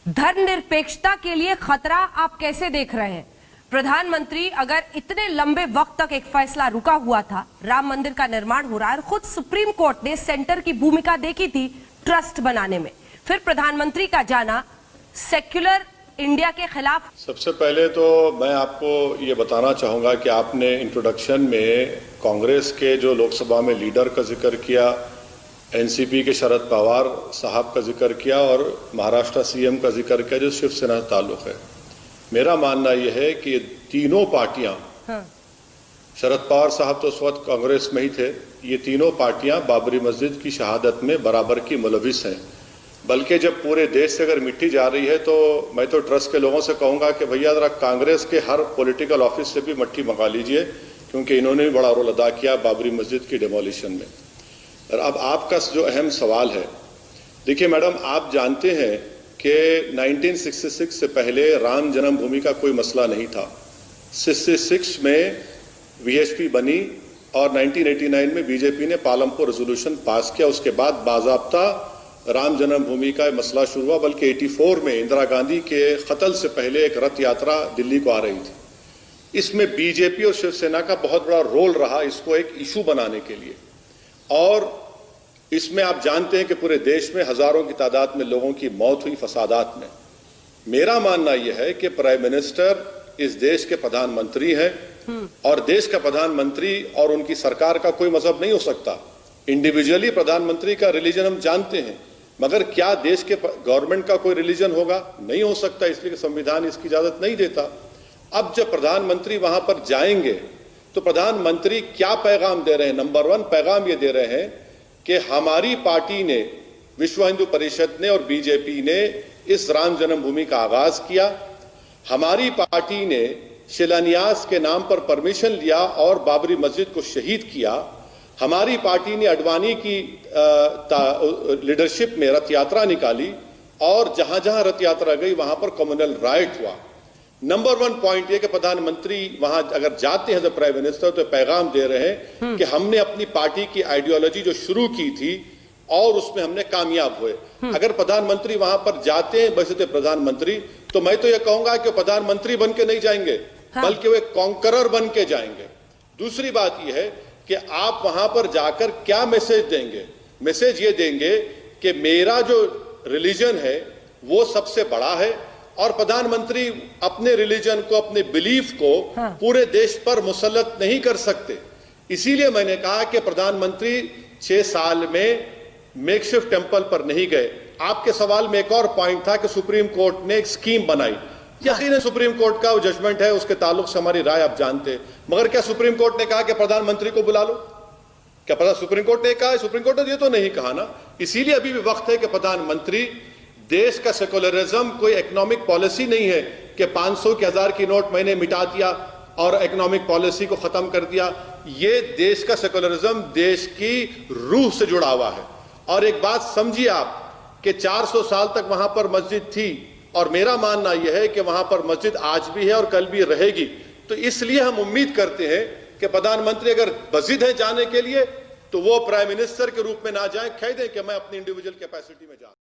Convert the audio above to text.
धर्मनिरपेक्षता के लिए खतरा आप कैसे देख रहे हैं? प्रधानमंत्री, अगर इतने लंबे वक्त तक एक फैसला रुका हुआ था, राम मंदिर का निर्माण हो रहा है और खुद सुप्रीम कोर्ट ने सेंटर की भूमिका देखी थी ट्रस्ट बनाने में, फिर प्रधानमंत्री का जाना सेक्युलर इंडिया के खिलाफ। सबसे पहले तो मैं आपको ये बताना चाहूंगा कि आपने इंट्रोडक्शन में कांग्रेस के जो लोकसभा में लीडर का जिक्र किया, एनसीपी के शरद पवार साहब का जिक्र किया और महाराष्ट्र सीएम का जिक्र किया जो शिवसेना से ताल्लुक है। मेरा मानना यह है कि ये तीनों पार्टियां, शरद पवार साहब तो उस वक्त कांग्रेस में ही थे, ये तीनों पार्टियां बाबरी मस्जिद की शहादत में बराबर की मुलविस हैं। बल्कि जब पूरे देश से अगर मिट्टी जा रही है तो मैं तो ट्रस्ट के लोगों से कहूंगा कि भैया जरा कांग्रेस के हर पॉलिटिकल ऑफिस से भी मट्टी मंगा लीजिए, क्योंकि इन्होंने भी बड़ा रोल अदा किया बाबरी मस्जिद की डिमोलिशन में। और अब आपका जो अहम सवाल है, देखिए मैडम, आप जानते हैं कि 1966 से पहले राम जन्मभूमि का कोई मसला नहीं था। 66 में वीएचपी बनी और 1989 में बीजेपी ने पालमपुर रेजोल्यूशन पास किया। उसके बाद बाज़ाब्ता राम जन्मभूमि का मसला शुरू हुआ। बल्कि 84 में इंदिरा गांधी के कत्ल से पहले एक रथ यात्रा दिल्ली को आ रही थी। इसमें बीजेपी और शिवसेना का बहुत बड़ा रोल रहा इसको एक इशू बनाने के लिए। और इसमें आप जानते हैं कि पूरे देश में हजारों की तादाद में लोगों की मौत हुई फसादात में। मेरा मानना यह है कि प्राइम मिनिस्टर इस देश के प्रधानमंत्री हैं और देश का प्रधानमंत्री और उनकी सरकार का कोई मजहब नहीं हो सकता। इंडिविजुअली प्रधानमंत्री का रिलीजन हम जानते हैं, मगर क्या देश के गवर्नमेंट का कोई रिलीजन होगा? नहीं हो सकता, इसलिए कि संविधान इसकी इजाजत नहीं देता। अब जब प्रधानमंत्री वहां पर जाएंगे तो प्रधानमंत्री क्या पैगाम दे रहे हैं? नंबर 1 पैगाम ये दे रहे हैं कि हमारी पार्टी ने, विश्व हिंदू परिषद ने और बीजेपी ने इस राम जन्मभूमि का आगाज किया। हमारी पार्टी ने शिलान्यास के नाम पर परमिशन लिया और बाबरी मस्जिद को शहीद किया। हमारी पार्टी ने अडवाणी की लीडरशिप में रथ यात्रा निकाली और जहां जहां रथ यात्रा गई वहां पर कम्युनल राइट हुआ। नंबर 1 पॉइंट ये कि प्रधानमंत्री वहां अगर जाते हैं जब प्राइम मिनिस्टर, तो पैगाम दे रहे हैं कि हमने अपनी पार्टी की आइडियोलॉजी जो शुरू की थी और उसमें हमने कामयाब हुए। अगर प्रधानमंत्री वहां पर जाते हैं वैसे प्रधानमंत्री, तो मैं तो यह कहूंगा कि प्रधानमंत्री बन के नहीं जाएंगे, बल्कि वो एक कॉन्करर बन के जाएंगे। दूसरी बात यह है कि आप वहां पर जाकर क्या मैसेज देंगे? मैसेज ये देंगे कि मेरा जो रिलीजन है वो सबसे बड़ा है और प्रधानमंत्री अपने रिलीजन को, अपने बिलीफ को पूरे देश पर मुसल्लत नहीं कर सकते। इसीलिए मैंने कहा कि प्रधानमंत्री 6 साल में मेकशिफ्ट टेंपल पर नहीं गए। आपके सवाल में एक और पॉइंट था कि सुप्रीम कोर्ट ने एक स्कीम बनाई। यकीनन सुप्रीम कोर्ट का वो जजमेंट है, उसके ताल्लुक से हमारी राय आप जानते हैं, मगर क्या सुप्रीम कोर्ट ने कहा कि प्रधानमंत्री को बुला लो? क्या पता सुप्रीम कोर्ट ने कहा? सुप्रीम कोर्ट ने ये तो नहीं कहा ना। इसीलिए अभी भी वक्त है कि प्रधानमंत्री, देश का सेकुलरिज्म कोई इकोनॉमिक पॉलिसी नहीं है कि 500 के 1000 की नोट मैंने मिटा दिया और इकोनॉमिक पॉलिसी को खत्म कर दिया। ये देश का सेकुलरिज्म देश की रूह से जुड़ा हुआ है। और एक बात समझिए आप कि 400 साल तक वहां पर मस्जिद थी और मेरा मानना यह है कि वहां पर मस्जिद आज भी है और कल भी रहेगी। तो इसलिए हम उम्मीद करते हैं कि प्रधानमंत्री अगर वजीद है जाने के लिए तो वो प्राइम मिनिस्टर के रूप में ना जाए, कह दें कि मैं अपनी इंडिविजुअल कैपेसिटी में जा